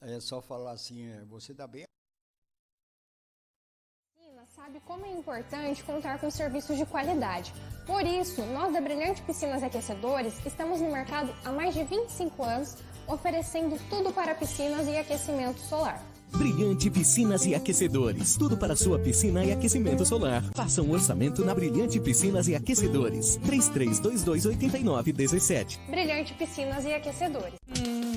É só falar assim, você tá bem? Sabe como é importante contar com serviços de qualidade. Por isso, nós da Brilhante Piscinas e Aquecedores estamos no mercado há mais de 25 anos, oferecendo tudo para piscinas e aquecimento solar. Brilhante Piscinas e Aquecedores. Tudo para sua piscina e aquecimento solar. Faça um orçamento na Brilhante Piscinas e Aquecedores. 3322-8917. Brilhante Piscinas e Aquecedores.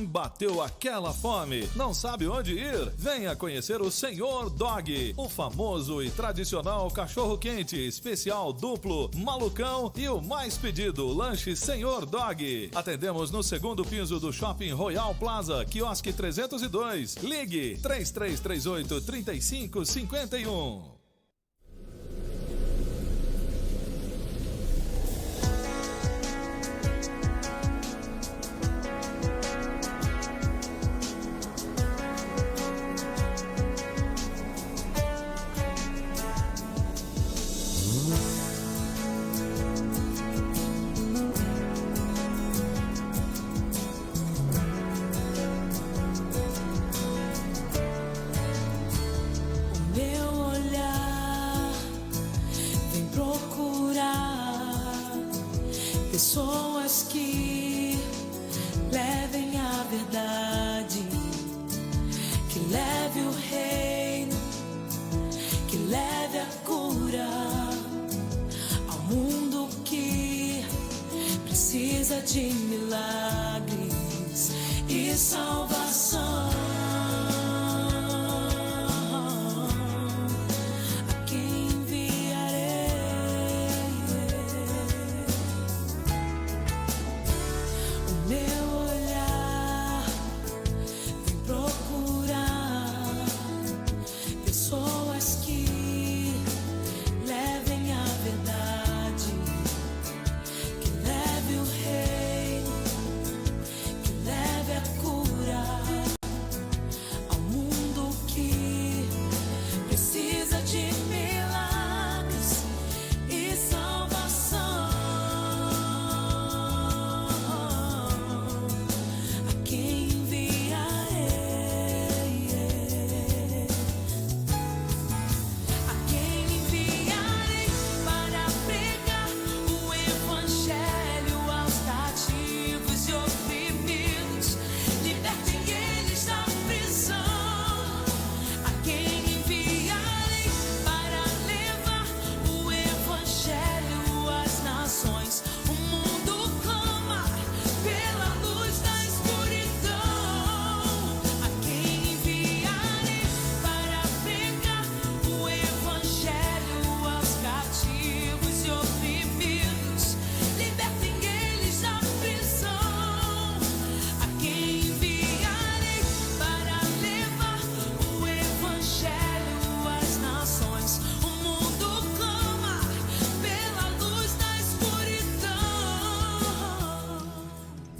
Bateu aquela fome? Não sabe onde ir? Venha conhecer o Senhor Dog, o famoso e tradicional cachorro-quente, especial duplo, malucão e o mais pedido, lanche Senhor Dog. Atendemos no segundo piso do Shopping Royal Plaza, quiosque 302. Ligue 3338-3551. Pessoas que levem a verdade, que leve o reino, que leve a cura ao mundo que precisa de milagres e salvação.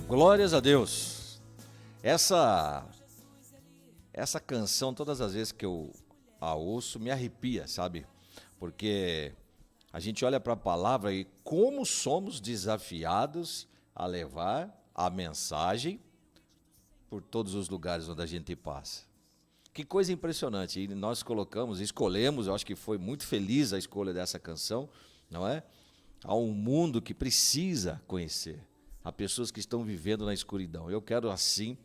Glórias a Deus. Essa canção, todas as vezes que eu a ouço, me arrepia, sabe? Porque a gente olha para a palavra e como somos desafiados a levar a mensagem por todos os lugares onde a gente passa. Que coisa impressionante. E nós escolhemos, eu acho que foi muito feliz a escolha dessa canção, não é? Há um mundo que precisa conhecer. Há pessoas que estão vivendo na escuridão. Eu quero, assim,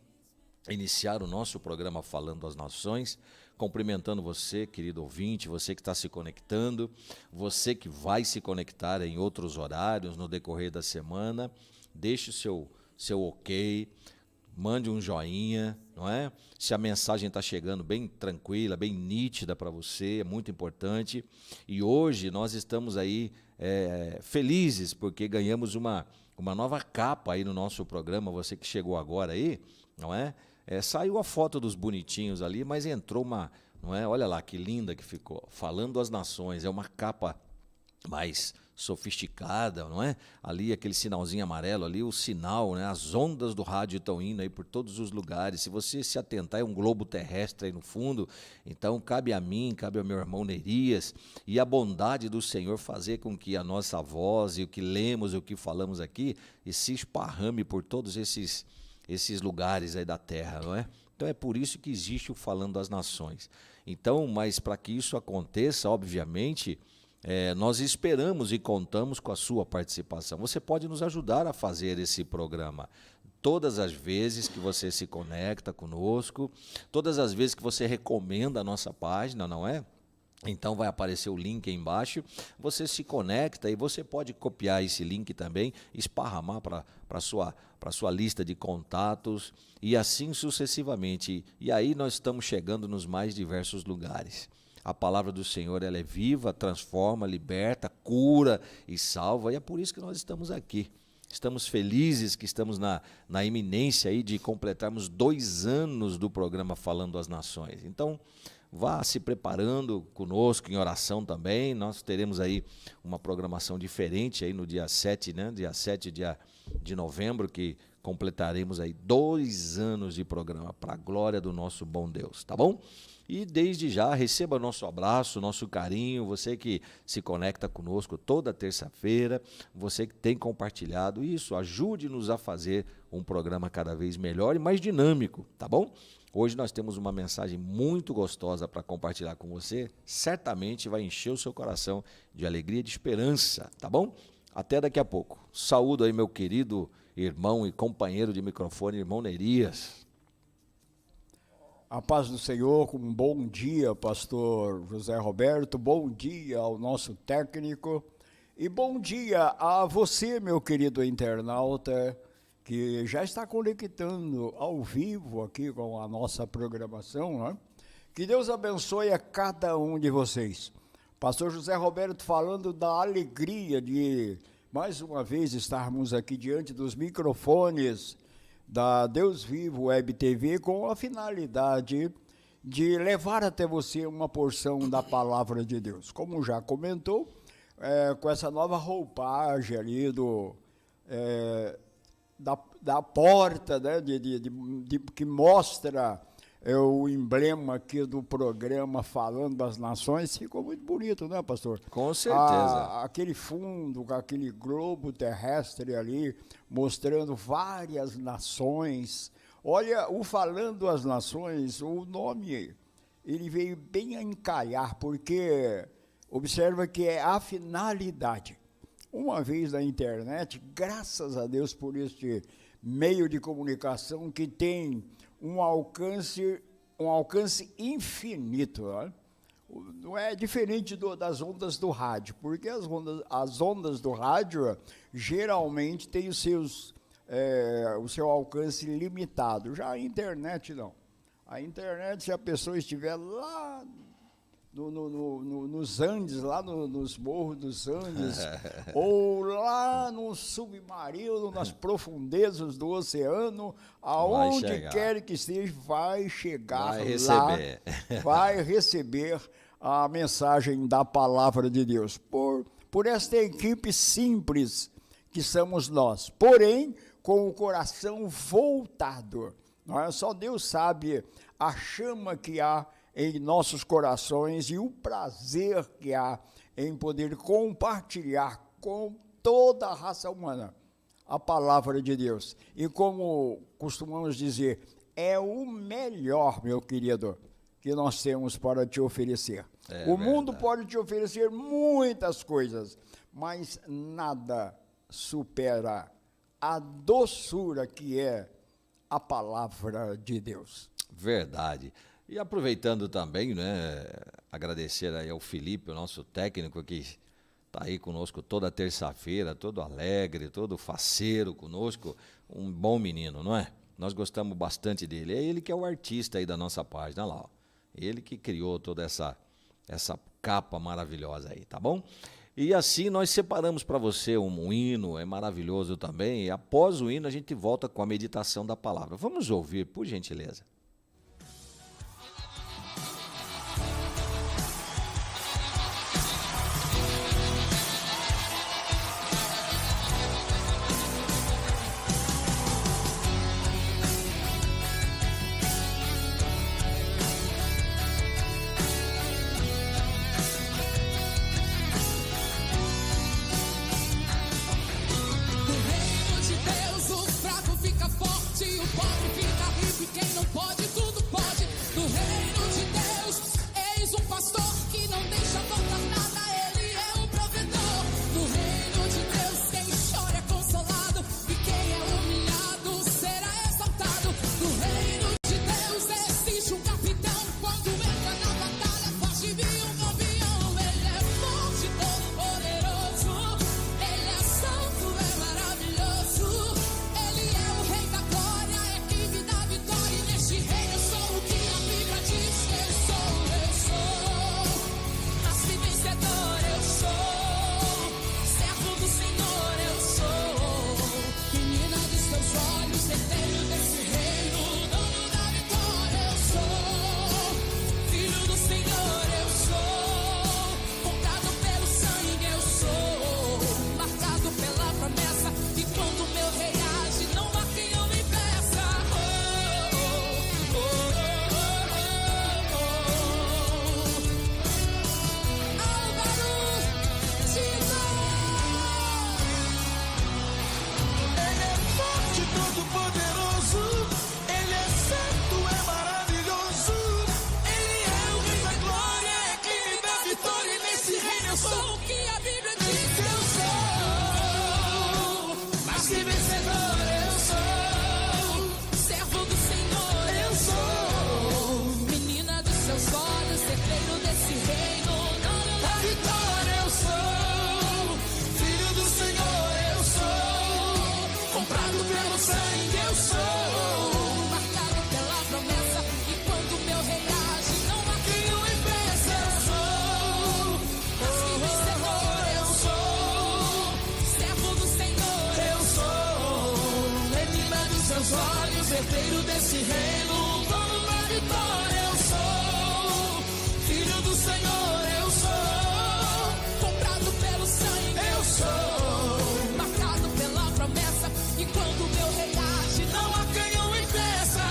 iniciar o nosso programa Falando às Nações, cumprimentando você, querido ouvinte, você que está se conectando, você que vai se conectar em outros horários no decorrer da semana. Deixe o seu ok, mande um joinha, não é? Se a mensagem está chegando bem tranquila, bem nítida para você, é muito importante. E hoje nós estamos aí felizes porque ganhamos uma nova capa aí no nosso programa. Você que chegou agora aí, não é? Saiu a foto dos bonitinhos ali, mas entrou uma, não é? Olha lá que linda que ficou. Falando às Nações, é uma capa mais sofisticada, não é? Ali aquele sinalzinho amarelo ali, o sinal, né? As ondas do rádio estão indo aí por todos os lugares. Se você se atentar, é um globo terrestre aí no fundo. Então cabe a mim, cabe ao meu irmão Nerias e a bondade do Senhor fazer com que a nossa voz e o que lemos e o que falamos aqui e se esparrame por todos esses lugares aí da terra, não é? Então é por isso que existe o Falando às Nações. Então, mas para que isso aconteça, obviamente, nós esperamos e contamos com a sua participação. Você pode nos ajudar a fazer esse programa. Todas as vezes que você se conecta conosco, todas as vezes que você recomenda a nossa página, não é? Então vai aparecer o link aí embaixo, você se conecta e você pode copiar esse link também, esparramar para a sua lista de contatos e assim sucessivamente. E aí nós estamos chegando nos mais diversos lugares. A palavra do Senhor, ela é viva, transforma, liberta, cura e salva, e é por isso que nós estamos aqui. Estamos felizes que estamos na iminência aí de completarmos 2 anos do programa Falando às Nações. Então, vá se preparando conosco em oração também. Nós teremos aí uma programação diferente aí no dia 7, né? Dia 7 de novembro, que completaremos aí 2 anos de programa para a glória do nosso bom Deus, tá bom? E desde já, receba nosso abraço, nosso carinho, você que se conecta conosco toda terça-feira, você que tem compartilhado isso, ajude-nos a fazer um programa cada vez melhor e mais dinâmico, tá bom? Hoje nós temos uma mensagem muito gostosa para compartilhar com você, certamente vai encher o seu coração de alegria e de esperança, tá bom? Até daqui a pouco. Saúdo aí meu querido irmão e companheiro de microfone, irmão Nerias. A paz do Senhor, um bom dia, pastor José Roberto, bom dia ao nosso técnico e bom dia a você, meu querido internauta, que já está conectando ao vivo aqui com a nossa programação, né? Que Deus abençoe a cada um de vocês. Pastor José Roberto falando da alegria de, mais uma vez, estarmos aqui diante dos microfones da Deus Vivo Web TV com a finalidade de levar até você uma porção da palavra de Deus. Como já comentou, com essa nova roupagem ali da porta, né, que mostra o emblema aqui do programa Falando das Nações, ficou muito bonito, né, pastor? Com certeza. Aquele fundo, com aquele globo terrestre ali, mostrando várias nações. Olha, o Falando as Nações, o nome, ele veio bem a encalhar, porque observa que é a finalidade. Uma vez na internet, graças a Deus por este meio de comunicação que tem um alcance infinito, né? Não é diferente das ondas do rádio, porque as ondas do rádio geralmente têm o seu alcance limitado. Já a internet não. A internet, se a pessoa estiver lá nos Andes, lá nos morros dos Andes, ou lá no submarino, nas profundezas do oceano, aonde quer que esteja, vai chegar lá, vai receber a mensagem da palavra de Deus, por esta equipe simples que somos nós, porém com o coração voltado. Não é? Só Deus sabe a chama que há em nossos corações e o prazer que há em poder compartilhar com toda a raça humana a palavra de Deus. E como costumamos dizer, é o melhor, meu querido, que nós temos para te oferecer. O mundo pode te oferecer muitas coisas, mas nada supera a doçura que é a palavra de Deus. Verdade. E aproveitando também, né, agradecer aí ao Felipe, o nosso técnico, que está aí conosco toda terça-feira, todo alegre, todo faceiro conosco, um bom menino, não é? Nós gostamos bastante dele. É ele que é o artista aí da nossa página lá, ó. Ele que criou toda essa capa maravilhosa aí, tá bom? E assim nós separamos para você um hino, é maravilhoso também. E após o hino a gente volta com a meditação da palavra. Vamos ouvir, por gentileza. Quem não pode tudo sonhos, herdeiro desse reino, dono da vitória eu sou. Filho do Senhor eu sou, comprado pelo sangue eu sou, marcado pela promessa, e quando meu rei age não há quem o impeça.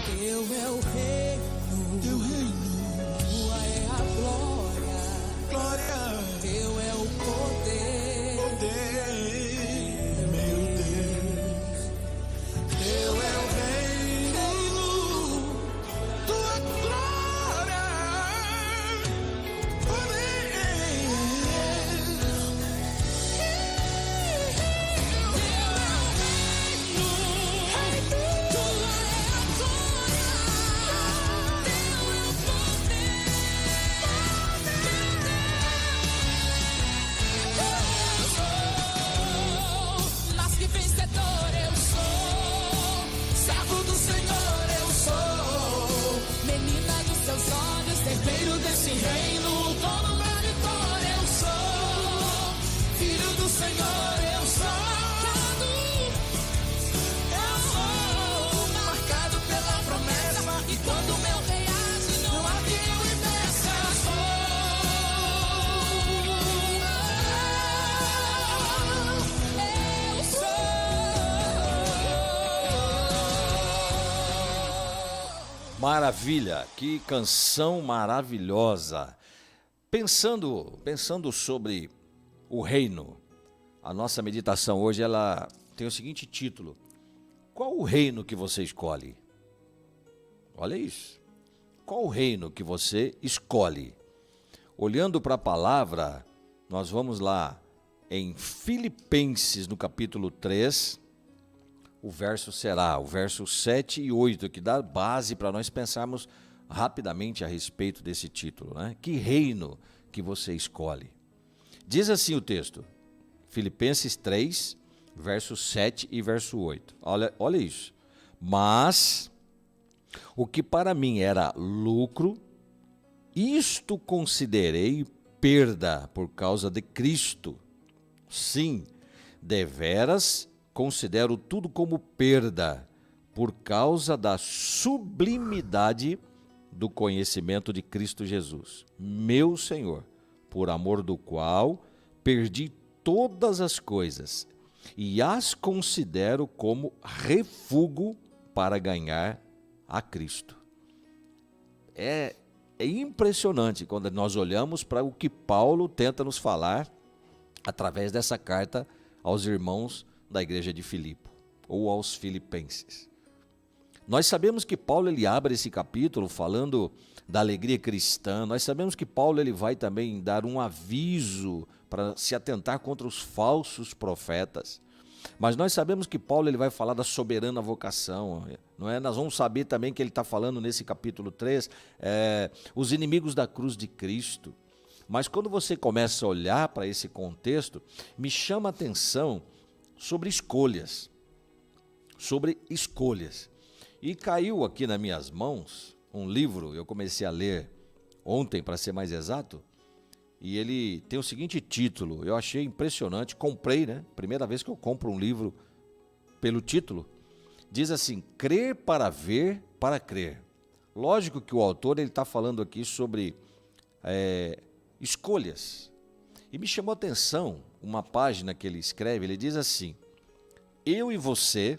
Teu é o reino, teu reino, tua é a glória, glória. Teu é o poder, poder, meu Deus. Teu é o reino, tua glória, poder. Mas que vencedor eu sou, servo do Senhor eu sou, menina dos seus olhos, herdeiro desse reino, dono da vitória eu sou, filho do Senhor eu sou, marcado pela promessa, e quando meu rei age não há quem o impeça. Eu sou. Maravilha, que canção maravilhosa. Pensando sobre o reino, a nossa meditação hoje ela tem o seguinte título: qual o reino que você escolhe? Olha isso. Qual o reino que você escolhe? Olhando para a palavra, nós vamos lá em Filipenses, no capítulo 3, o verso será o verso 7 e 8, que dá base para nós pensarmos rapidamente a respeito desse título, né? Que reino que você escolhe? Diz assim o texto, Filipenses 3, verso 7 e verso 8. Olha isso. Mas o que para mim era lucro, isto considerei perda por causa de Cristo. Sim, deveras considero tudo como perda por causa da sublimidade do conhecimento de Cristo Jesus, meu Senhor, por amor do qual perdi todas as coisas e as considero como refúgio para ganhar a Cristo. É impressionante quando nós olhamos para o que Paulo tenta nos falar através dessa carta aos irmãos da igreja de Filipe, ou aos filipenses. Nós sabemos que Paulo ele abre esse capítulo falando da alegria cristã. Nós sabemos que Paulo ele vai também dar um aviso para se atentar contra os falsos profetas. Mas nós sabemos que Paulo ele vai falar da soberana vocação, não é? Nós vamos saber também que ele está falando nesse capítulo 3, os inimigos da cruz de Cristo. Mas quando você começa a olhar para esse contexto, me chama a atenção sobre escolhas. E caiu aqui nas minhas mãos um livro, eu comecei a ler ontem, para ser mais exato, e ele tem o seguinte título, eu achei impressionante, comprei, né? Primeira vez que eu compro um livro pelo título. Diz assim, crer para ver, para crer. Lógico que o autor está falando aqui sobre escolhas. E me chamou a atenção uma página que ele escreve, ele diz assim, eu e você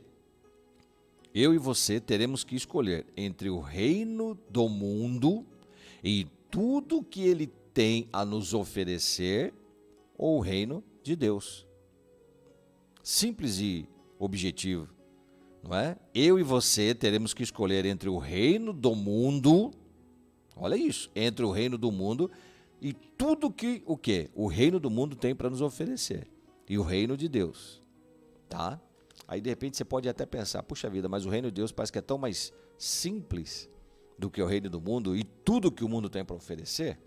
teremos que escolher entre o reino do mundo e tudo que ele tem a nos oferecer ou o reino de Deus. Simples e objetivo, não é? Eu e você teremos que escolher entre o reino do mundo, olha isso, entre o reino do mundo e tudo que o reino do mundo tem para nos oferecer e o reino de Deus, tá? Aí de repente você pode até pensar, puxa vida, mas o reino de Deus parece que é tão mais simples do que o reino do mundo e tudo que o mundo tem para oferecer.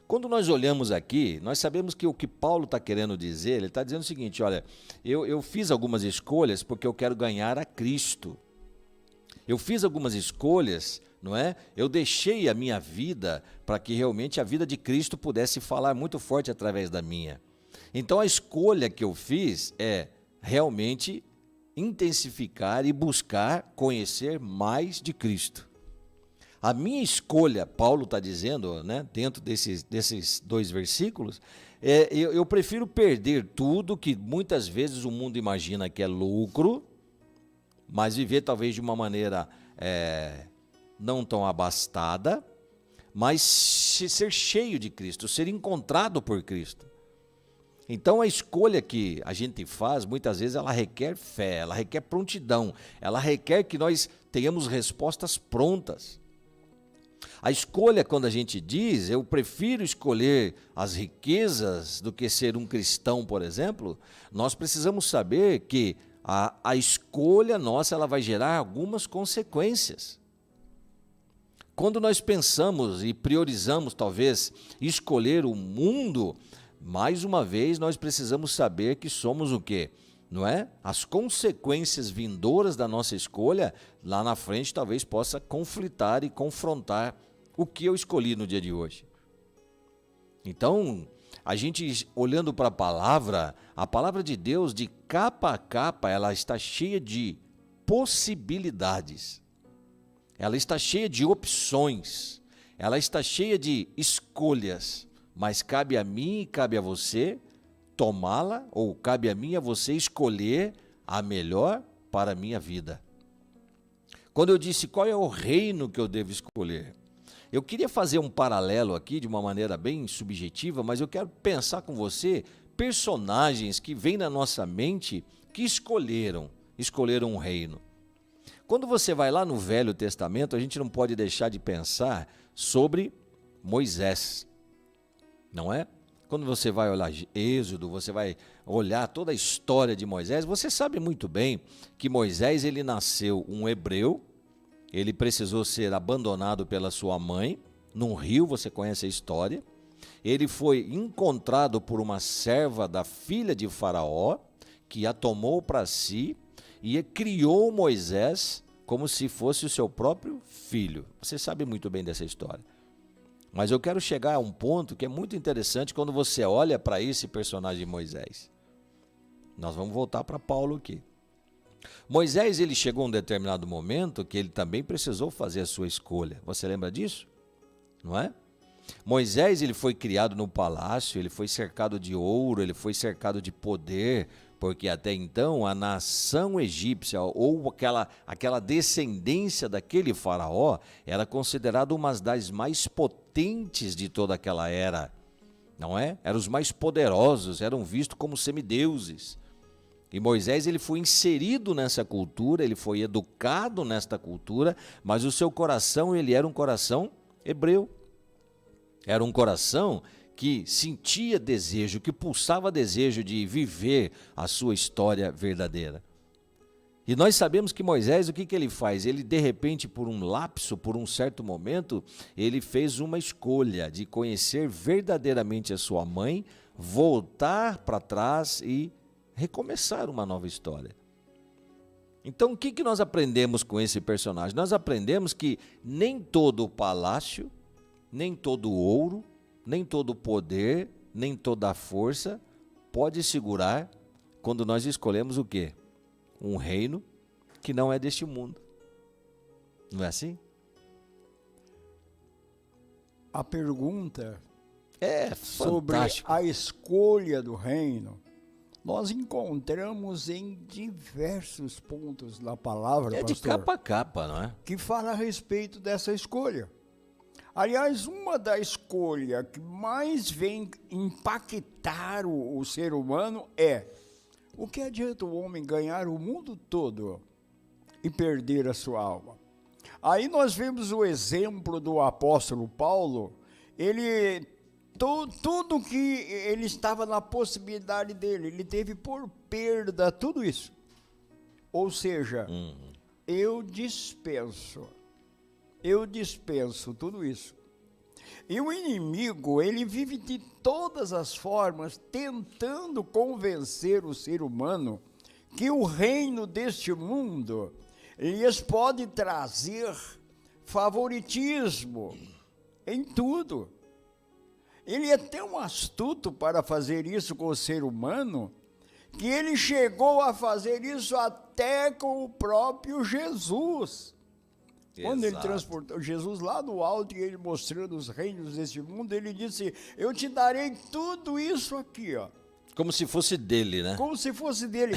Quando nós olhamos aqui, nós sabemos que o que Paulo está querendo dizer, ele está dizendo o seguinte, olha, eu fiz algumas escolhas porque eu quero ganhar a Cristo. Eu fiz algumas escolhas não é? Eu deixei a minha vida para que realmente a vida de Cristo pudesse falar muito forte através da minha. Então a escolha que eu fiz é realmente intensificar e buscar conhecer mais de Cristo. A minha escolha, Paulo está dizendo, né, dentro desses 2 versículos, eu prefiro perder tudo que muitas vezes o mundo imagina que é lucro, mas viver talvez de uma maneira não tão abastada, mas ser cheio de Cristo, ser encontrado por Cristo. Então a escolha que a gente faz, muitas vezes ela requer fé, ela requer prontidão, ela requer que nós tenhamos respostas prontas. A escolha, quando a gente diz, eu prefiro escolher as riquezas do que ser um cristão, por exemplo, nós precisamos saber que a escolha nossa ela vai gerar algumas consequências. Quando nós pensamos e priorizamos, talvez, escolher o mundo, mais uma vez nós precisamos saber que somos o quê? Não é? As consequências vindouras da nossa escolha, lá na frente, talvez possa conflitar e confrontar o que eu escolhi no dia de hoje. Então, a gente olhando para a palavra de Deus, de capa a capa, ela está cheia de possibilidades. Ela está cheia de opções. Ela está cheia de escolhas. Mas cabe a mim e cabe a você tomá-la, ou cabe a mim e a você escolher a melhor para a minha vida. Quando eu disse qual é o reino que eu devo escolher, eu queria fazer um paralelo aqui de uma maneira bem subjetiva, mas eu quero pensar com você personagens que vêm na nossa mente que escolheram um reino. Quando você vai lá no Velho Testamento, a gente não pode deixar de pensar sobre Moisés, não é? Quando você vai olhar Êxodo, você vai olhar toda a história de Moisés, você sabe muito bem que Moisés ele nasceu um hebreu, ele precisou ser abandonado pela sua mãe, num rio, você conhece a história. Ele foi encontrado por uma serva da filha de Faraó, que a tomou para si e criou Moisés como se fosse o seu próprio filho. Você sabe muito bem dessa história. Mas eu quero chegar a um ponto que é muito interessante quando você olha para esse personagem Moisés. Nós vamos voltar para Paulo aqui. Moisés, ele chegou a um determinado momento que ele também precisou fazer a sua escolha. Você lembra disso? Não é? Moisés, ele foi criado no palácio, ele foi cercado de ouro, ele foi cercado de poder, porque até então a nação egípcia ou aquela descendência daquele faraó era considerada uma das mais potentes de toda aquela era, não é? Eram os mais poderosos, eram vistos como semideuses. E Moisés ele foi inserido nessa cultura, ele foi educado nesta cultura, mas o seu coração ele era um coração hebreu. Era um coração que sentia desejo, que pulsava desejo de viver a sua história verdadeira. E nós sabemos que Moisés, o que ele faz? Ele, de repente, por um lapso, por um certo momento, ele fez uma escolha de conhecer verdadeiramente a sua mãe, voltar para trás e recomeçar uma nova história. Então, o que nós aprendemos com esse personagem? Nós aprendemos que nem todo o palácio, nem todo o ouro, nem todo o poder, nem toda a força pode segurar quando nós escolhemos o quê? Um reino que não é deste mundo. Não é assim? A pergunta é sobre fantástico. a escolha do reino, nós encontramos em diversos pontos da palavra, É de pastor, capa a capa, não é? que fala a respeito dessa escolha. Aliás, uma da escolha que mais vem impactar o ser humano é: o que adianta o homem ganhar o mundo todo e perder a sua alma? Aí nós vemos o exemplo do apóstolo Paulo. Ele, tudo que ele estava na possibilidade dele, ele teve por perda tudo isso. Ou seja, eu dispenso tudo isso. E o inimigo, ele vive de todas as formas tentando convencer o ser humano que o reino deste mundo lhes pode trazer favoritismo em tudo. Ele é tão astuto para fazer isso com o ser humano, que ele chegou a fazer isso até com o próprio Jesus. Quando ele transportou Jesus lá do alto e ele mostrando os reinos desse mundo, ele disse, eu te darei tudo isso aqui, ó. Como se fosse dele, né? Como se fosse dele.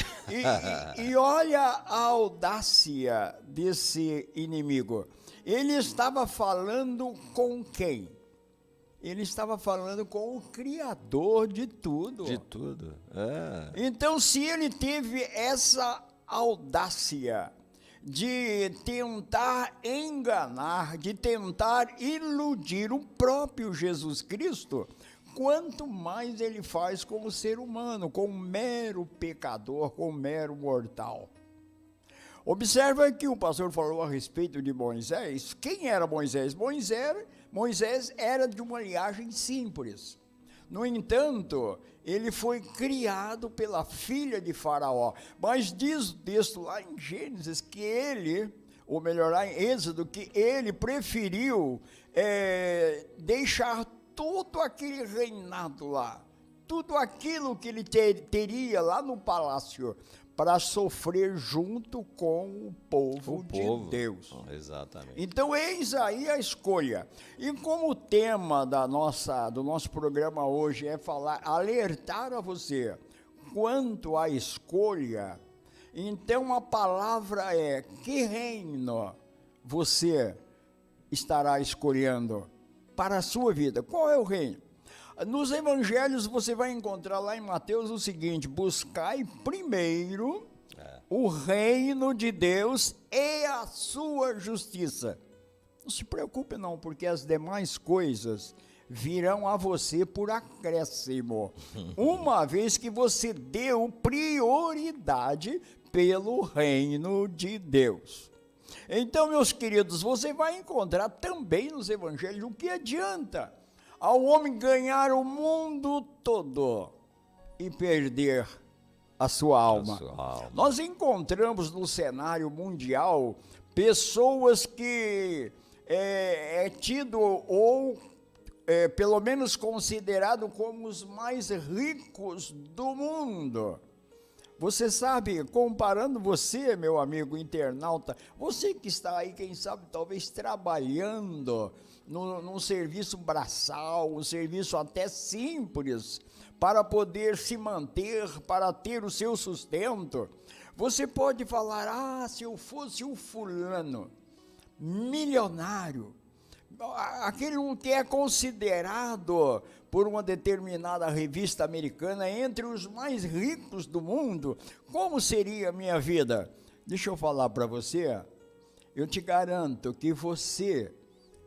E olha a audácia desse inimigo. Ele estava falando com quem? Ele estava falando com o Criador de tudo. De tudo. É. Então, se ele teve essa audácia de tentar enganar, de tentar iludir o próprio Jesus Cristo, quanto mais ele faz com o ser humano, com um mero pecador, com um mero mortal. Observa que o pastor falou a respeito de Moisés. Quem era Moisés? Moisés era de uma linhagem simples. No entanto, ele foi criado pela filha de Faraó. Mas diz o texto lá em Gênesis que ele, ou melhor, lá em Êxodo, que ele preferiu deixar todo aquele reinado lá, tudo aquilo que ele teria lá no palácio, para sofrer junto com o povo de Deus. Exatamente. Então, eis aí a escolha. E como o tema do nosso programa hoje é alertar a você quanto à escolha, então a palavra é, que reino você estará escolhendo para a sua vida? Qual é o reino? Nos evangelhos você vai encontrar lá em Mateus o seguinte, buscai primeiro o reino de Deus e a sua justiça. Não se preocupe não, porque as demais coisas virão a você por acréscimo, uma vez que você deu prioridade pelo reino de Deus. Então, meus queridos, você vai encontrar também nos evangelhos o que adianta ao homem ganhar o mundo todo e perder a sua alma. Nós encontramos no cenário mundial pessoas que é tido ou pelo menos considerado como os mais ricos do mundo. Você sabe, comparando você, meu amigo internauta, você que está aí, quem sabe, talvez trabalhando num serviço braçal, um serviço até simples, para poder se manter, para ter o seu sustento, você pode falar, se eu fosse um fulano, milionário, aquele que é considerado por uma determinada revista americana entre os mais ricos do mundo, como seria a minha vida? Deixa eu falar para você, eu te garanto que você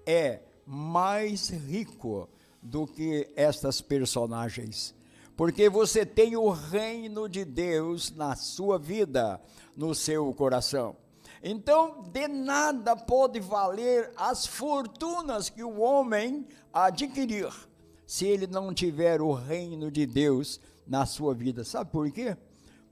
é mais rico do que estas personagens, porque você tem o reino de Deus na sua vida, no seu coração. Então, de nada pode valer as fortunas que o homem adquirir, se ele não tiver o reino de Deus na sua vida. Sabe por quê?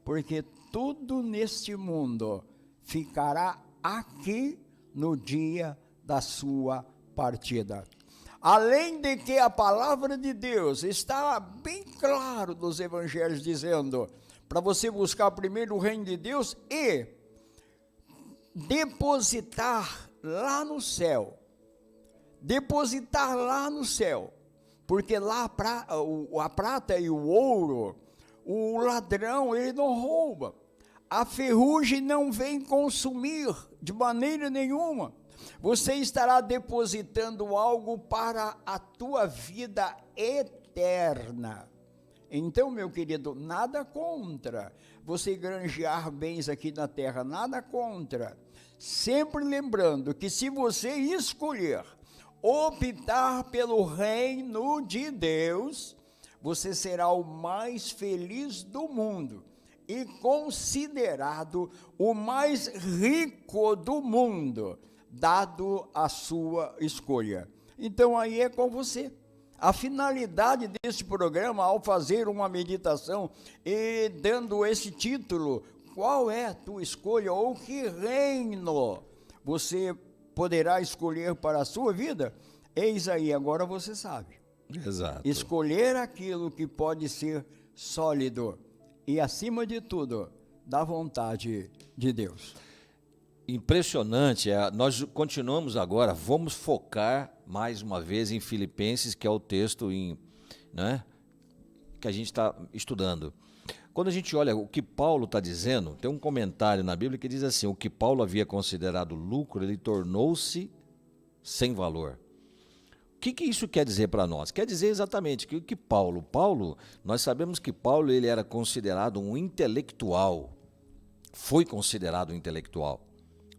Porque tudo neste mundo ficará aqui no dia da sua partida. Além de que a palavra de Deus está bem claro nos evangelhos dizendo para você buscar primeiro o reino de Deus e depositar lá no céu, porque lá a prata e o ouro, o ladrão ele não rouba, a ferrugem não vem consumir de maneira nenhuma. Você estará depositando algo para a tua vida eterna. Então, meu querido, nada contra você granjear bens aqui na terra, nada contra. Sempre lembrando que se você escolher optar pelo reino de Deus, você será o mais feliz do mundo e considerado o mais rico do mundo, dado a sua escolha. Então aí é com você. A finalidade deste programa, ao fazer uma meditação e dando esse título, qual é a tua escolha ou que reino você poderá escolher para a sua vida, eis aí, agora você sabe. Exato. Escolher aquilo que pode ser sólido e, acima de tudo, da vontade de Deus. Impressionante, nós continuamos agora, vamos focar mais uma vez em Filipenses, que é o texto né, que a gente está estudando. Quando a gente olha o que Paulo está dizendo, tem um comentário na Bíblia que diz assim: o que Paulo havia considerado lucro, ele tornou-se sem valor. O que isso quer dizer para nós? Quer dizer exatamente que Paulo, nós sabemos que Paulo ele era considerado um intelectual, foi considerado um intelectual.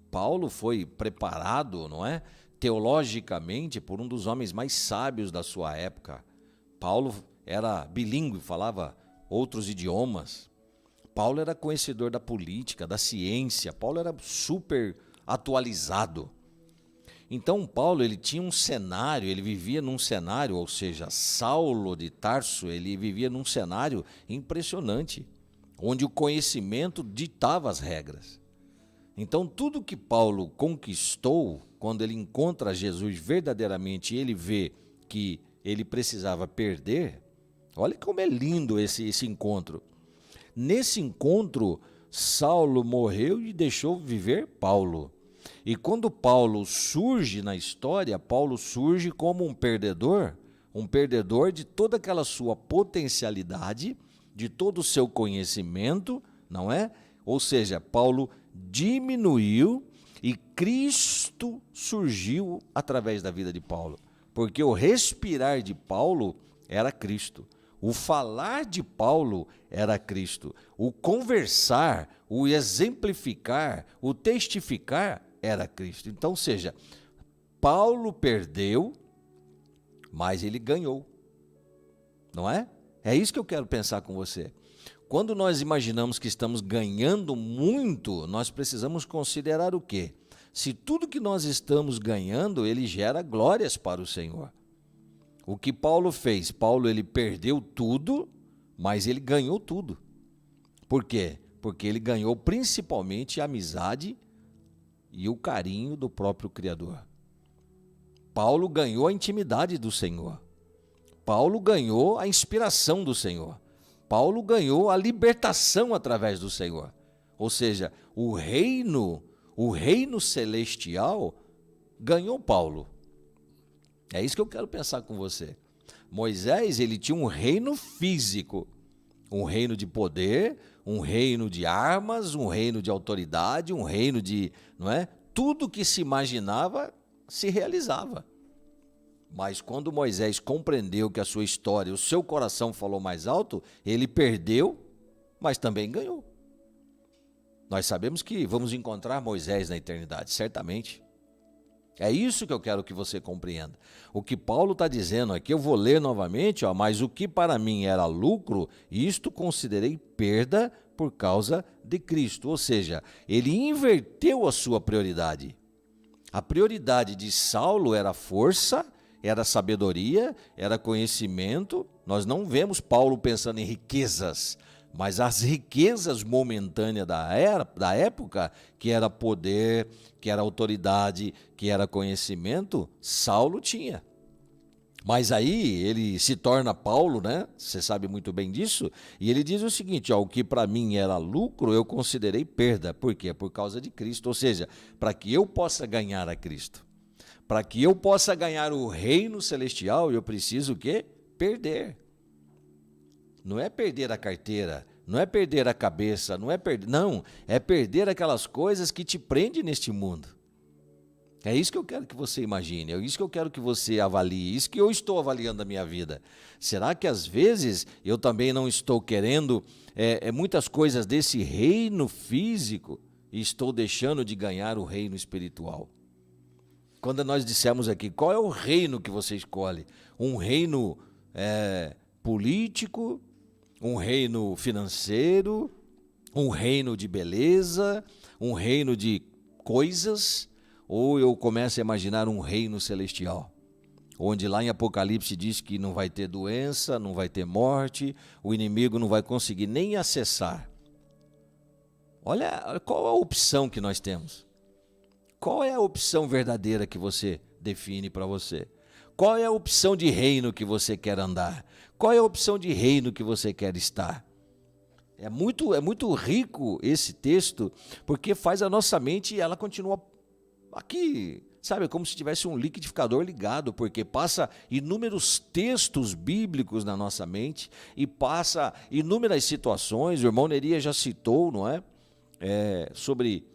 Paulo foi preparado, não é, teologicamente por um dos homens mais sábios da sua época. Paulo era bilíngue, falava outros idiomas. Paulo era conhecedor da política, da ciência. Paulo era super atualizado. Então Paulo ele tinha um cenário, ele vivia num cenário, ou seja, Saulo de Tarso, ele vivia num cenário impressionante, onde o conhecimento ditava as regras. Então, tudo que Paulo conquistou, quando ele encontra Jesus verdadeiramente, ele vê que ele precisava perder. Olha como é lindo esse encontro. Nesse encontro, Saulo morreu e deixou viver Paulo. E quando Paulo surge na história, Paulo surge como um perdedor de toda aquela sua potencialidade, de todo o seu conhecimento, não é? Ou seja, Paulo diminuiu e Cristo surgiu através da vida de Paulo, porque o respirar de Paulo era Cristo, o falar de Paulo era Cristo, o conversar, o exemplificar, o testificar era Cristo. Então, ou seja, Paulo perdeu, mas ele ganhou, não é? É isso que eu quero pensar com você. Quando nós imaginamos que estamos ganhando muito, nós precisamos considerar o quê? Se tudo que nós estamos ganhando, ele gera glórias para o Senhor. O que Paulo fez? Paulo ele perdeu tudo, mas ele ganhou tudo. Por quê? Porque ele ganhou principalmente a amizade e o carinho do próprio Criador. Paulo ganhou a intimidade do Senhor. Paulo ganhou a inspiração do Senhor. Paulo ganhou a libertação através do Senhor. Ou seja, o reino celestial ganhou Paulo. É isso que eu quero pensar com você. Moisés, ele tinha um reino físico, um reino de poder, um reino de armas, um reino de autoridade, um reino de, não é? Tudo que se imaginava se realizava. Mas quando Moisés compreendeu que a sua história, o seu coração falou mais alto, ele perdeu, mas também ganhou. Nós sabemos que vamos encontrar Moisés na eternidade, certamente. É isso que eu quero que você compreenda. O que Paulo está dizendo aqui, eu vou ler novamente, mas o que para mim era lucro, isto considerei perda por causa de Cristo. Ou seja, ele inverteu a sua prioridade. A prioridade de Saulo era força, era sabedoria, era conhecimento. Nós não vemos Paulo pensando em riquezas, mas as riquezas momentâneas da época, que era poder, que era autoridade, que era conhecimento, Saulo tinha. Mas aí ele se torna Paulo, né? Você sabe muito bem disso. E ele diz o seguinte, o que para mim era lucro, eu considerei perda. Por quê? Por causa de Cristo. Ou seja, para que eu possa ganhar a Cristo. Para que eu possa ganhar o reino celestial, eu preciso o quê? Perder. Não é perder a carteira, não é perder a cabeça, não, é perder aquelas coisas que te prendem neste mundo. É isso que eu quero que você imagine, é isso que eu quero que você avalie, é isso que eu estou avaliando a minha vida. Será que às vezes eu também não estou querendo muitas coisas desse reino físico e estou deixando de ganhar o reino espiritual? Quando nós dissemos aqui, qual é o reino que você escolhe? Um reino político, um reino financeiro, um reino de beleza, um reino de coisas, ou eu começo a imaginar um reino celestial, onde lá em Apocalipse diz que não vai ter doença, não vai ter morte, o inimigo não vai conseguir nem acessar. Olha qual a opção que nós temos. Qual é a opção verdadeira que você define para você? Qual é a opção de reino que você quer andar? Qual é a opção de reino que você quer estar? É muito rico esse texto, porque faz a nossa mente, ela continua aqui, sabe, como se tivesse um liquidificador ligado, porque passa inúmeros textos bíblicos na nossa mente e passa inúmeras situações. O irmão Neria já citou, não é? Sobre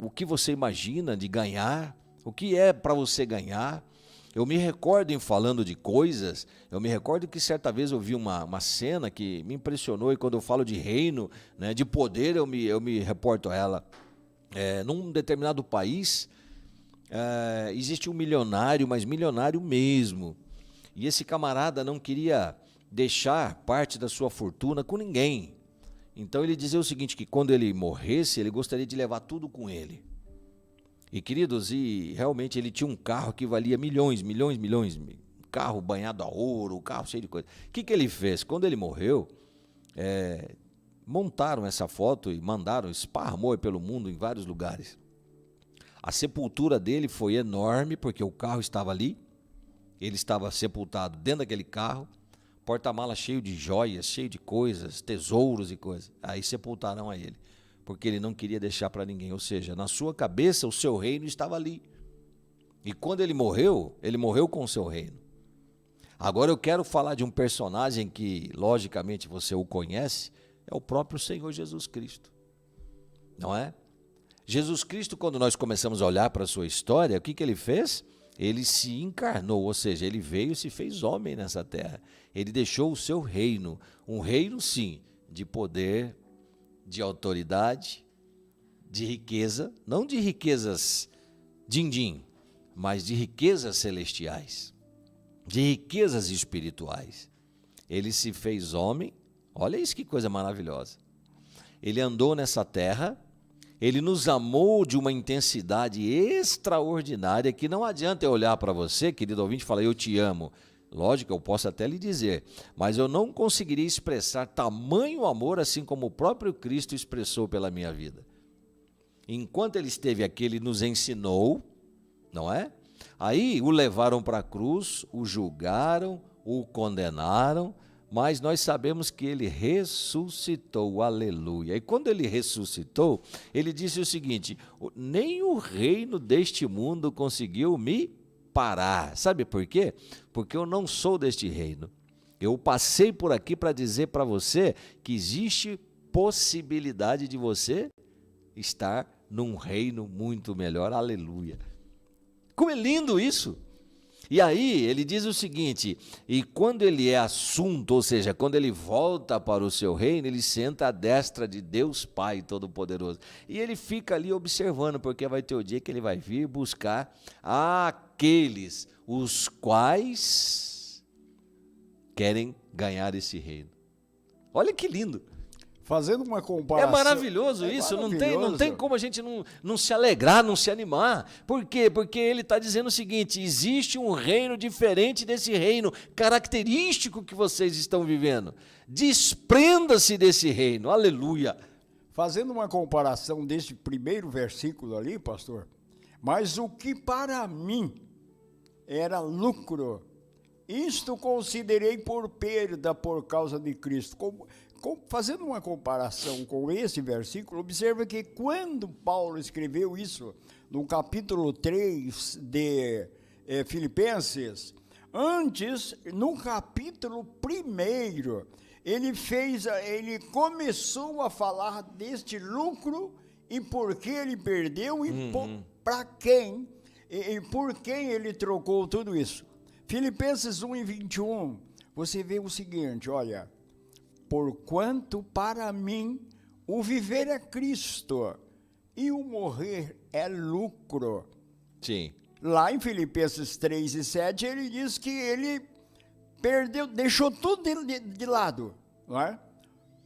o que você imagina de ganhar, o que é para você ganhar. Eu me recordo em falando de coisas, eu me recordo que certa vez eu vi uma cena que me impressionou, e quando eu falo de reino, né, de poder, eu me reporto a ela. Num determinado país, existe um milionário, mas milionário mesmo, e esse camarada não queria deixar parte da sua fortuna com ninguém. Então ele dizia o seguinte, que quando ele morresse, ele gostaria de levar tudo com ele. E queridos, realmente ele tinha um carro que valia milhões, um carro banhado a ouro, um carro cheio de coisa. O que ele fez? Quando ele morreu, montaram essa foto e mandaram, esparramou pelo mundo em vários lugares. A sepultura dele foi enorme, porque o carro estava ali, ele estava sepultado dentro daquele carro, porta-mala cheio de joias, cheio de coisas, tesouros e coisas. Aí sepultaram a ele, porque ele não queria deixar para ninguém. Ou seja, na sua cabeça o seu reino estava ali. E quando ele morreu com o seu reino. Agora eu quero falar de um personagem que, logicamente, você o conhece, é o próprio Senhor Jesus Cristo. Não é? Jesus Cristo, quando nós começamos a olhar para a sua história, o que ele fez? Ele se encarnou, ou seja, ele veio e se fez homem nessa terra. Ele deixou o seu reino, um reino, sim, de poder, de autoridade, de riqueza, não de riquezas din-din, mas de riquezas celestiais, de riquezas espirituais. Ele se fez homem, olha isso que coisa maravilhosa. Ele andou nessa terra, ele nos amou de uma intensidade extraordinária que não adianta eu olhar para você, querido ouvinte, e falar, eu te amo. Lógico, eu posso até lhe dizer, mas eu não conseguiria expressar tamanho amor assim como o próprio Cristo expressou pela minha vida. Enquanto ele esteve aqui, ele nos ensinou, não é? Aí o levaram para a cruz, o julgaram, o condenaram, mas nós sabemos que ele ressuscitou, aleluia. E quando ele ressuscitou, ele disse o seguinte, nem o reino deste mundo conseguiu me parar. Sabe por quê? Porque eu não sou deste reino. Eu passei por aqui para dizer para você que existe possibilidade de você estar num reino muito melhor, aleluia. Como é lindo isso! E aí ele diz o seguinte, e quando ele é assunto, ou seja, quando ele volta para o seu reino, ele senta à destra de Deus Pai Todo-Poderoso. E ele fica ali observando, porque vai ter o dia que ele vai vir buscar aqueles os quais querem ganhar esse reino. Olha que lindo! Fazendo uma comparação. É maravilhoso isso, não tem como a gente não se alegrar, não se animar. Por quê? Porque ele está dizendo o seguinte, existe um reino diferente desse reino, característico que vocês estão vivendo. Desprenda-se desse reino, aleluia. Fazendo uma comparação desse primeiro versículo ali, pastor, mas o que para mim era lucro, isto considerei por perda por causa de Cristo. Fazendo uma comparação com esse versículo, observa que quando Paulo escreveu isso, no capítulo 3 de Filipenses, antes, no capítulo 1, ele começou a falar deste lucro e por que ele perdeu e para quem, e por quem ele trocou tudo isso. Filipenses 1:21, você vê o seguinte, olha, porquanto para mim o viver é Cristo e o morrer é lucro. Sim. Lá em Filipenses 3:7 ele diz que ele deixou tudo de lado, não é?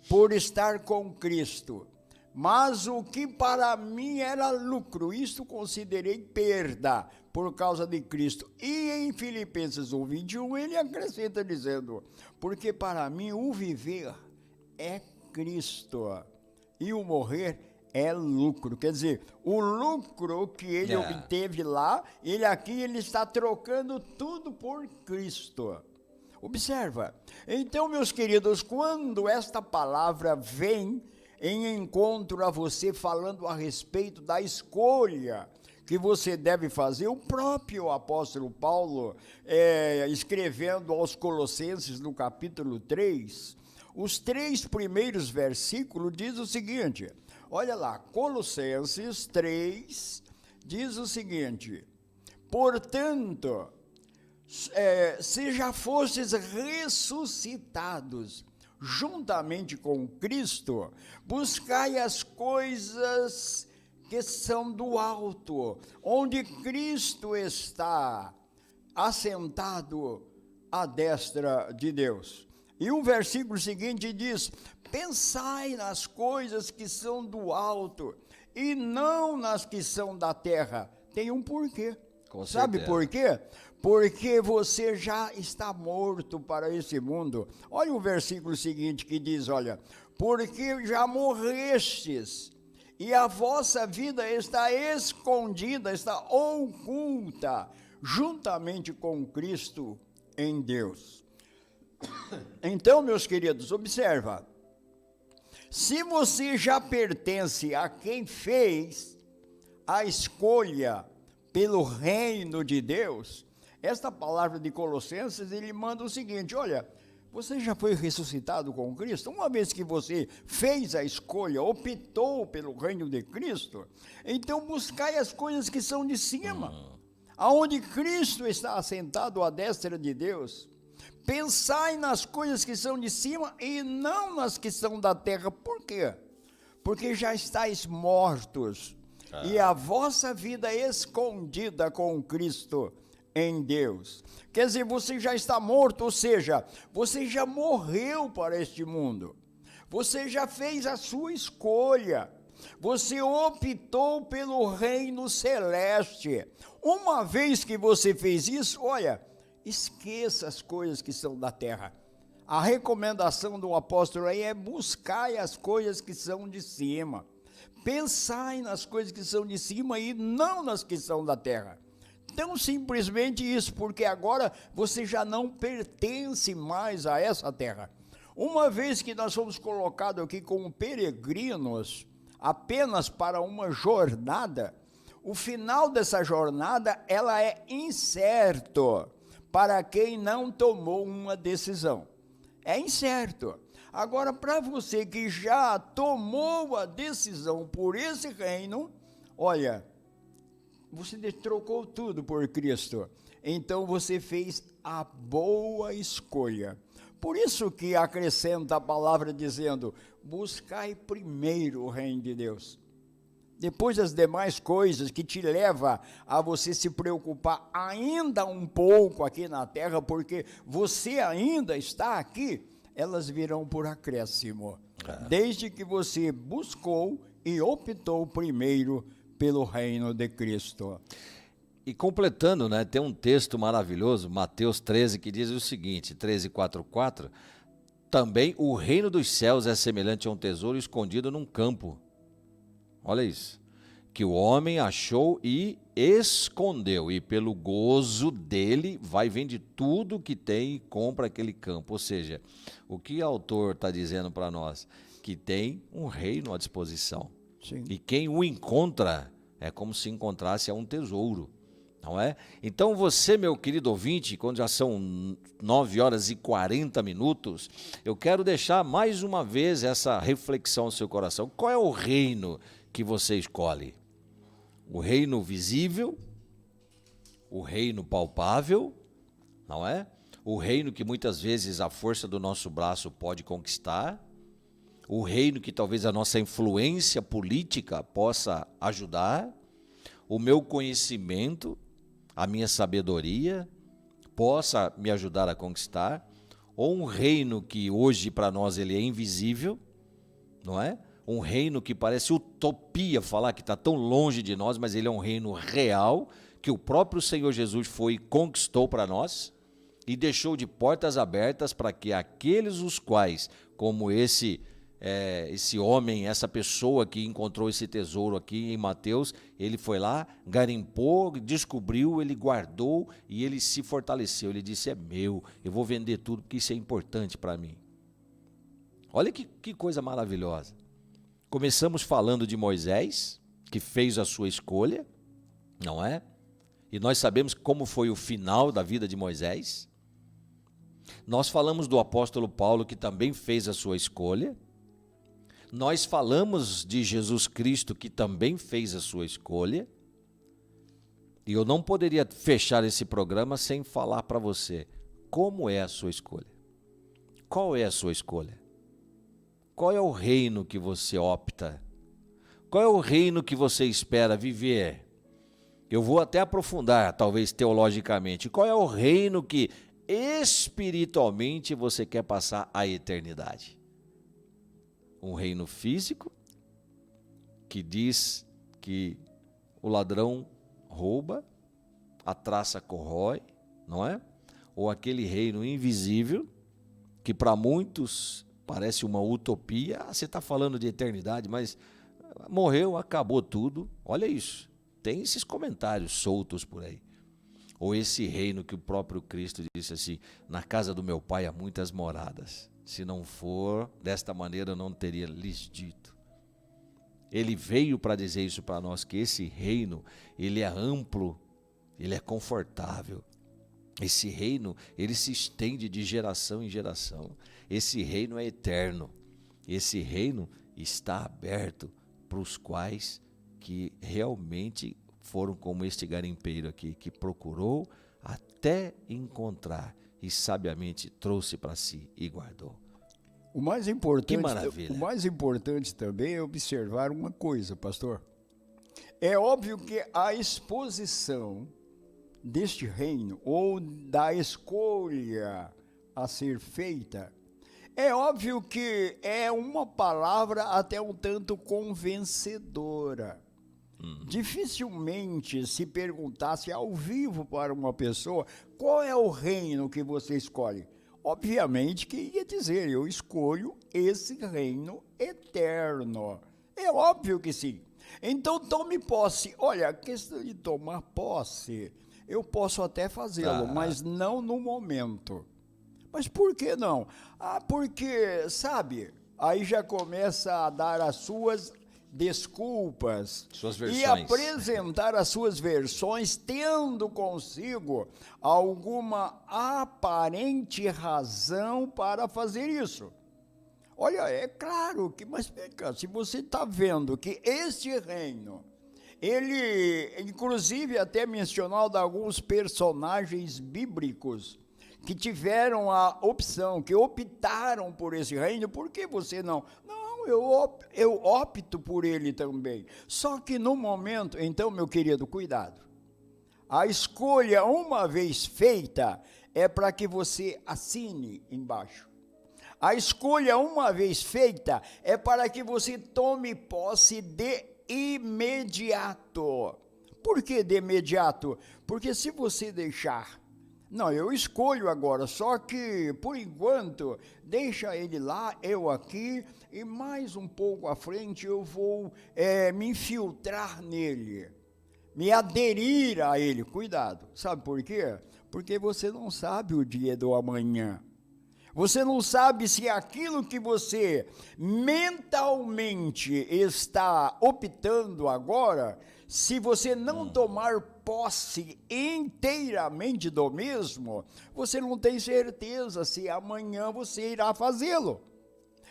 Por estar com Cristo. Mas o que para mim era lucro, isto considerei perda por causa de Cristo. E em Filipenses 1:21 ele acrescenta dizendo, porque para mim o viver é Cristo e o morrer é lucro. Quer dizer, o lucro que ele obteve lá, ele está trocando tudo por Cristo. Observa. Então, meus queridos, quando esta palavra vem em encontro a você falando a respeito da escolha que você deve fazer, o próprio apóstolo Paulo, escrevendo aos Colossenses no capítulo 3, os 3 primeiros versículos diz o seguinte, olha lá, Colossenses 3 diz o seguinte, portanto, se já fostes ressuscitados juntamente com Cristo, buscai as coisas que são do alto, onde Cristo está assentado à destra de Deus. E o versículo seguinte diz, pensai nas coisas que são do alto e não nas que são da terra. Tem um porquê. Sabe por quê? Porque você já está morto para esse mundo. Olha o versículo seguinte que diz, olha, porque já morrestes e a vossa vida está escondida, está oculta, juntamente com Cristo em Deus. Então, meus queridos, observa, se você já pertence a quem fez a escolha pelo reino de Deus, esta palavra de Colossenses, ele manda o seguinte, olha, você já foi ressuscitado com Cristo? Uma vez que você fez a escolha, optou pelo reino de Cristo, então buscai as coisas que são de cima, aonde Cristo está assentado à destra de Deus. Pensai nas coisas que são de cima e não nas que são da terra. Por quê? Porque já estáis mortos e a vossa vida é escondida com Cristo em Deus. Quer dizer, você já está morto, ou seja, você já morreu para este mundo. Você já fez a sua escolha. Você optou pelo reino celeste. Uma vez que você fez isso, olha, esqueça as coisas que são da terra. A recomendação do apóstolo aí é buscar as coisas que são de cima. Pensai nas coisas que são de cima e não nas que são da terra. Então, simplesmente isso, porque agora você já não pertence mais a essa terra. Uma vez que nós fomos colocados aqui como peregrinos, apenas para uma jornada, o final dessa jornada, ela é incerto para quem não tomou uma decisão. É incerto. Agora, para você que já tomou a decisão por esse reino, olha, você trocou tudo por Cristo. Então, você fez a boa escolha. Por isso que acrescenta a palavra dizendo, buscai primeiro o reino de Deus. Depois as demais coisas que te leva a você se preocupar ainda um pouco aqui na terra, porque você ainda está aqui, elas virão por acréscimo, desde que você buscou e optou primeiro pelo reino de Cristo. E completando, né, tem um texto maravilhoso, Mateus 13, que diz o seguinte, 13:4, também o reino dos céus é semelhante a um tesouro escondido num campo. Olha isso, que o homem achou e escondeu, e pelo gozo dele vai vender tudo que tem e compra aquele campo. Ou seja, o que o autor está dizendo para nós? Que tem um reino à disposição. Sim. E quem o encontra é como se encontrasse um tesouro, não é? Então você, meu querido ouvinte, quando já são 9h40, eu quero deixar mais uma vez essa reflexão no seu coração. Qual é o reino que você escolhe? O reino visível, o reino palpável, não é? O reino que muitas vezes a força do nosso braço pode conquistar, o reino que talvez a nossa influência política possa ajudar, o meu conhecimento, a minha sabedoria possa me ajudar a conquistar, ou um reino que hoje para nós ele é invisível, não é? Um reino que parece utopia falar que está tão longe de nós, mas ele é um reino real, que o próprio Senhor Jesus foi e conquistou para nós, e deixou de portas abertas para que aqueles os quais, como esse esse homem, essa pessoa que encontrou esse tesouro aqui em Mateus, ele foi lá, garimpou, descobriu, ele guardou e ele se fortaleceu. Ele disse, é meu, eu vou vender tudo porque isso é importante para mim. Olha que coisa maravilhosa. Começamos falando de Moisés, que fez a sua escolha, não é? E nós sabemos como foi o final da vida de Moisés. Nós falamos do apóstolo Paulo, que também fez a sua escolha. Nós falamos de Jesus Cristo, que também fez a sua escolha. E eu não poderia fechar esse programa sem falar para você como é a sua escolha. Qual é a sua escolha? Qual é o reino que você opta? Qual é o reino que você espera viver? Eu vou até aprofundar, talvez teologicamente. Qual é o reino que espiritualmente você quer passar a eternidade? Um reino físico, que diz que o ladrão rouba, a traça corrói, não é? Ou aquele reino invisível, que para muitos parece uma utopia. Você está falando de eternidade, mas morreu, acabou tudo. Olha isso, tem esses comentários soltos por aí. Ou esse reino que o próprio Cristo disse assim, na casa do meu pai há muitas moradas. Se não for desta maneira, eu não teria lhes dito. Ele veio para dizer isso para nós, que esse reino, ele é amplo, ele é confortável. Esse reino, ele se estende de geração em geração. Esse reino é eterno. Esse reino está aberto para os quais que realmente foram como este garimpeiro aqui, que procurou até encontrar e sabiamente trouxe para si e guardou. O mais Que maravilha. O mais importante também é observar uma coisa, pastor. É óbvio que a exposição deste reino, ou da escolha a ser feita, é óbvio que é uma palavra até um tanto convencedora. Dificilmente se perguntasse ao vivo para uma pessoa qual é o reino que você escolhe. Obviamente que ia dizer, eu escolho esse reino eterno. É óbvio que sim. Então tome posse. Olha, a questão de tomar posse, eu posso até fazê-lo, mas não no momento. Mas por que não? Porque, sabe, aí já começa a dar as suas desculpas e apresentar as suas versões, tendo consigo alguma aparente razão para fazer isso. Olha, é claro que, mas se você está vendo que este reino, ele, inclusive até mencionado alguns personagens bíblicos que tiveram a opção, que optaram por esse reino, por que você não? Não, eu opto por ele também. Só que no momento, então, meu querido, cuidado. A escolha, uma vez feita, é para que você assine embaixo. A escolha, uma vez feita, é para que você tome posse de imediato. Por que de imediato? Porque se você deixar, não, eu escolho agora, só que, por enquanto, deixa ele lá, eu aqui, e mais um pouco à frente eu vou me infiltrar nele, me aderir a ele. Cuidado, sabe por quê? Porque você não sabe o dia do amanhã. Você não sabe se aquilo que você mentalmente está optando agora, se você não tomar posse inteiramente do mesmo, você não tem certeza se amanhã você irá fazê-lo.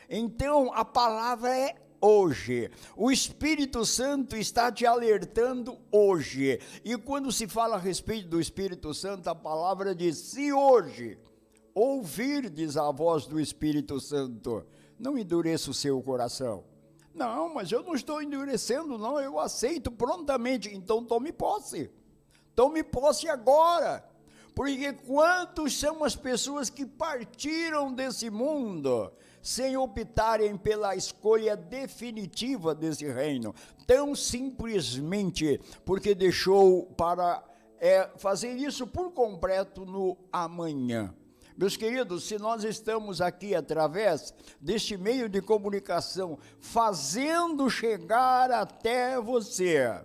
Então, a palavra é hoje. O Espírito Santo está te alertando hoje. E quando se fala a respeito do Espírito Santo, a palavra diz, se hoje ouvirdes a voz do Espírito Santo, não endureça o seu coração. Não, mas eu não estou endurecendo, não, eu aceito prontamente. Então tome posse. Tome posse agora. Porque quantos são as pessoas que partiram desse mundo sem optarem pela escolha definitiva desse reino? Tão simplesmente porque deixou para fazer isso por completo no amanhã. Meus queridos, se nós estamos aqui através deste meio de comunicação, fazendo chegar até você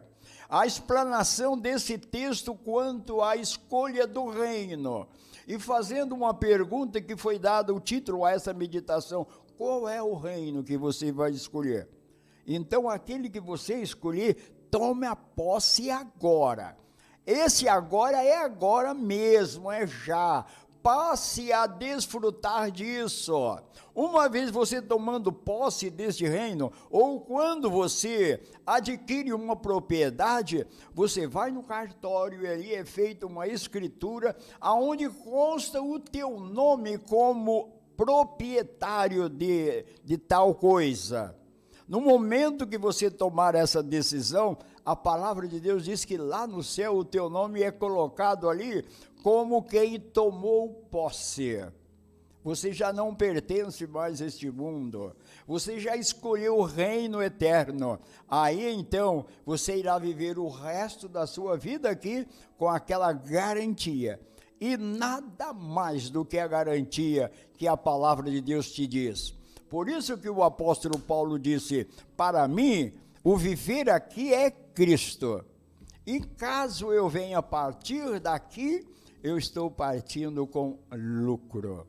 a explanação desse texto quanto à escolha do reino, e fazendo uma pergunta que foi dada o título a essa meditação: qual é o reino que você vai escolher? Então, aquele que você escolher, tome a posse agora. Esse agora é agora mesmo, é já. Passe a desfrutar disso. Uma vez você tomando posse deste reino, ou quando você adquire uma propriedade, você vai no cartório e ali é feita uma escritura aonde consta o teu nome como proprietário de tal coisa. No momento que você tomar essa decisão, a palavra de Deus diz que lá no céu o teu nome é colocado ali como quem tomou posse. Você já não pertence mais a este mundo. Você já escolheu o reino eterno. Aí então você irá viver o resto da sua vida aqui com aquela garantia. E nada mais do que a garantia que a palavra de Deus te diz. Por isso que o apóstolo Paulo disse: para mim, o viver aqui é Cristo. E caso eu venha partir daqui, eu estou partindo com lucro.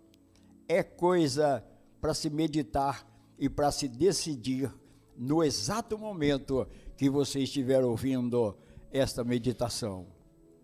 É coisa para se meditar e para se decidir no exato momento que você estiver ouvindo esta meditação.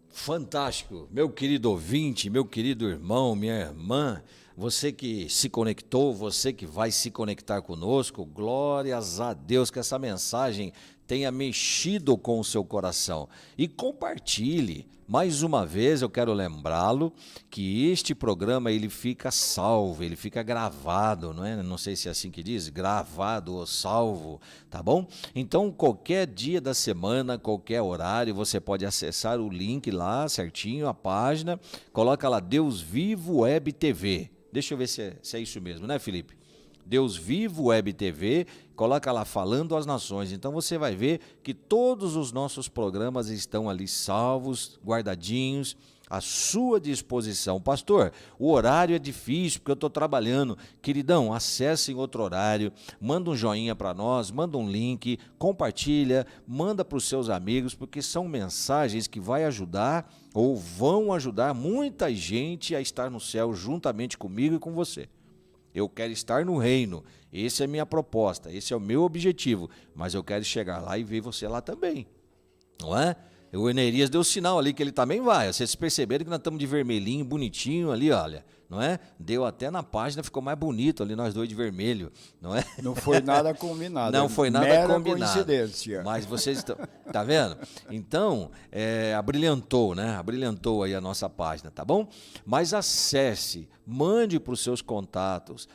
Fantástico, meu querido ouvinte, meu querido irmão, minha irmã, você que se conectou, você que vai se conectar conosco, glórias a Deus que essa mensagem tenha mexido com o seu coração. E compartilhe. Mais uma vez eu quero lembrá-lo que este programa ele fica salvo, ele fica gravado, não é? Não sei se é assim que diz, gravado ou salvo, tá bom? Então qualquer dia da semana, qualquer horário, você pode acessar o link lá certinho, a página, coloca lá Deus Vivo Web TV. Deixa eu ver se é isso mesmo, né, Felipe? Deus Vivo Web TV, coloca lá Falando às Nações. Então você vai ver que todos os nossos programas estão ali salvos, guardadinhos, à sua disposição. Pastor, o horário é difícil porque eu estou trabalhando. Queridão, acesse em outro horário, manda um joinha para nós, manda um link, compartilha, manda para os seus amigos, porque são mensagens que vai ajudar ou vão ajudar muita gente a estar no céu juntamente comigo e com você. Eu quero estar no reino, essa é a minha proposta, esse é o meu objetivo, mas eu quero chegar lá e ver você lá também, não é? O Enerias deu sinal ali que ele também vai, vocês perceberam que nós estamos de vermelhinho, bonitinho ali, olha, não é? Deu até na página, ficou mais bonito ali, nós dois de vermelho, não é? Não foi nada combinado. Não foi nada mera combinado. Coincidência. Mas vocês estão, tá vendo? Então, abrilhantou, né? Abrilhantou aí a nossa página, tá bom? Mas acesse, mande para os seus contatos.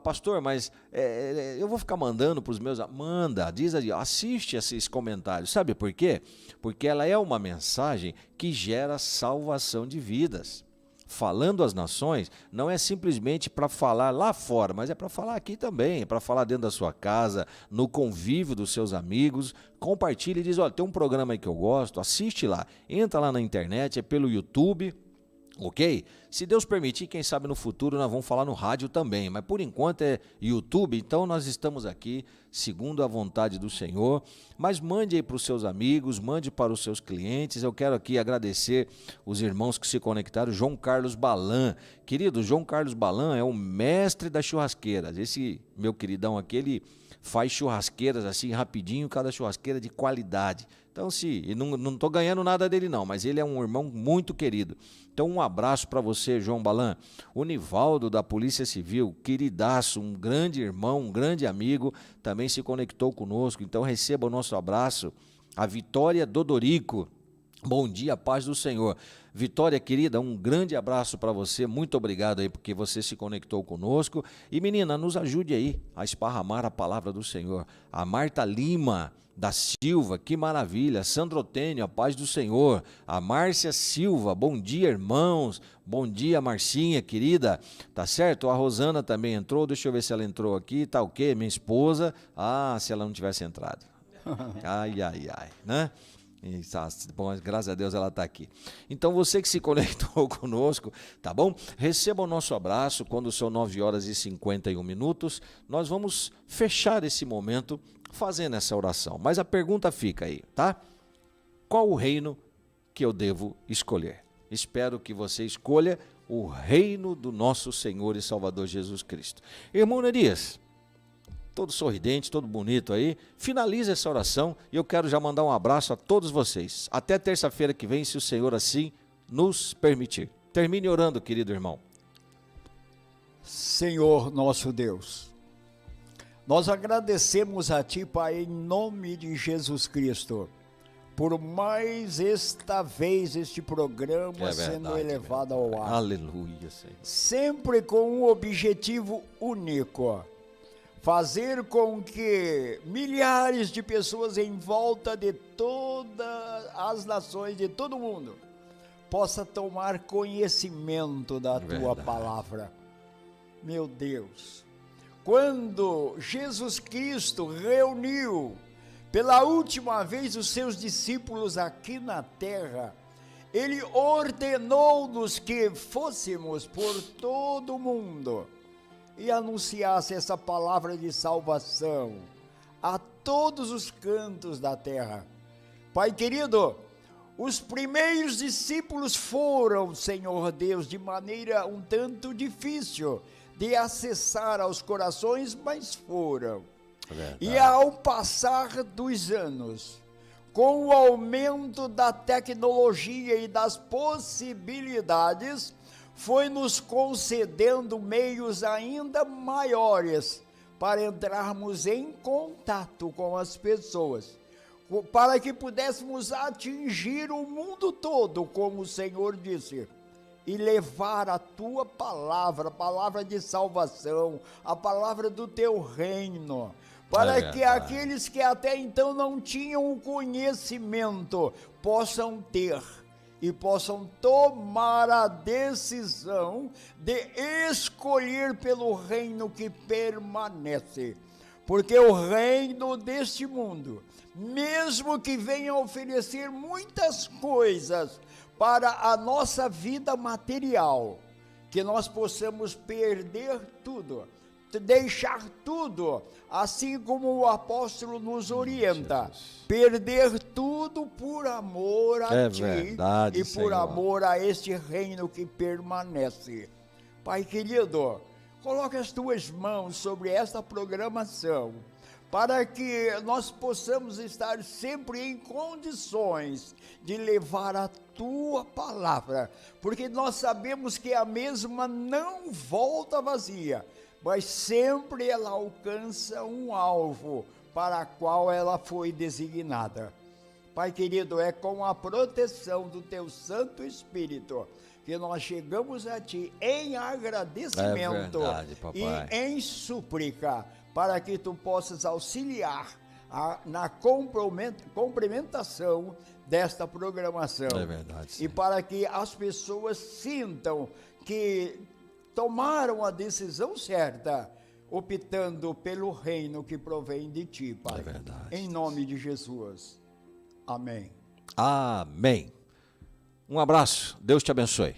Pastor, mas eu vou ficar mandando para os meus... Manda, diz ali, assiste esses comentários. Sabe por quê? Porque ela é uma mensagem que gera salvação de vidas. Falando às nações não é simplesmente para falar lá fora, mas é para falar aqui também, é para falar dentro da sua casa, no convívio dos seus amigos. Compartilhe e diz, olha, tem um programa aí que eu gosto, assiste lá, entra lá na internet, é pelo YouTube, ok? Se Deus permitir, quem sabe no futuro nós vamos falar no rádio também, mas por enquanto é YouTube, então nós estamos aqui segundo a vontade do Senhor, mas mande aí para os seus amigos, mande para os seus clientes. Eu quero aqui agradecer os irmãos que se conectaram. João Carlos Balan, querido, João Carlos Balan é o mestre das churrasqueiras, esse meu queridão aqui, ele faz churrasqueiras assim rapidinho, cada churrasqueira de qualidade. Então, não estou ganhando nada dele não, mas ele é um irmão muito querido. Então, um abraço para você, João Balan. O Nivaldo, da Polícia Civil, queridaço, um grande irmão, um grande amigo, também se conectou conosco. Então, receba o nosso abraço. A Vitória Dodorico, bom dia, paz do Senhor. Vitória, querida, um grande abraço para você, muito obrigado aí porque você se conectou conosco. E menina, nos ajude aí a esparramar a palavra do Senhor. A Marta Lima da Silva, que maravilha. Sandro Otênio, a paz do Senhor. A Márcia Silva, bom dia, irmãos. Bom dia, Marcinha, querida. Tá certo? A Rosana também entrou, deixa eu ver se ela entrou aqui, tá ok? Minha esposa. Ah, se ela não tivesse entrado. Ai, ai, ai, né? Bom, graças a Deus ela está aqui. Então você que se conectou conosco, tá bom? Receba o nosso abraço. Quando são 9h51, nós vamos fechar esse momento fazendo essa oração. Mas a pergunta fica aí, tá? Qual o reino que eu devo escolher? Espero que você escolha o reino do nosso Senhor e Salvador Jesus Cristo. Irmão Nerias, todo sorridente, todo bonito aí, finaliza essa oração e eu quero já mandar um abraço a todos vocês. Até terça-feira que vem, se o Senhor assim nos permitir. Termine orando, querido irmão. Senhor nosso Deus, nós agradecemos a Ti, Pai, em nome de Jesus Cristo, por mais esta vez este programa sendo elevado ao ar. Aleluia, Senhor. Sempre com um objetivo único: fazer com que milhares de pessoas em volta de todas as nações, de todo mundo, possa tomar conhecimento da Tua palavra. Meu Deus, quando Jesus Cristo reuniu pela última vez os seus discípulos aqui na terra, Ele ordenou-nos que fôssemos por todo o mundo e anunciasse essa palavra de salvação a todos os cantos da terra. Pai querido, os primeiros discípulos foram, Senhor Deus, de maneira um tanto difícil de acessar aos corações, mas foram. E ao passar dos anos, com o aumento da tecnologia e das possibilidades, foi nos concedendo meios ainda maiores para entrarmos em contato com as pessoas, para que pudéssemos atingir o mundo todo, como o Senhor disse, e levar a Tua palavra, a palavra de salvação, a palavra do Teu reino, para que aqueles que até então não tinham o conhecimento possam ter e possam tomar a decisão de escolher pelo reino que permanece. Porque o reino deste mundo, mesmo que venha oferecer muitas coisas para a nossa vida material, que nós possamos perder tudo, deixar tudo, assim como o apóstolo nos orienta, perder tudo por amor a Ti e por amor a este reino que permanece. Pai querido, coloque as Tuas mãos sobre esta programação, para que nós possamos estar sempre em condições de levar a Tua palavra, porque nós sabemos que a mesma não volta vazia, mas sempre ela alcança um alvo para o qual ela foi designada. Pai querido, é com a proteção do Teu Santo Espírito que nós chegamos a Ti em agradecimento e em súplica, para que Tu possas auxiliar na complementação desta programação. E para que as pessoas sintam que tomaram a decisão certa, optando pelo reino que provém de Ti, Pai. Em nome de Jesus. Amém. Amém. Um abraço. Deus te abençoe.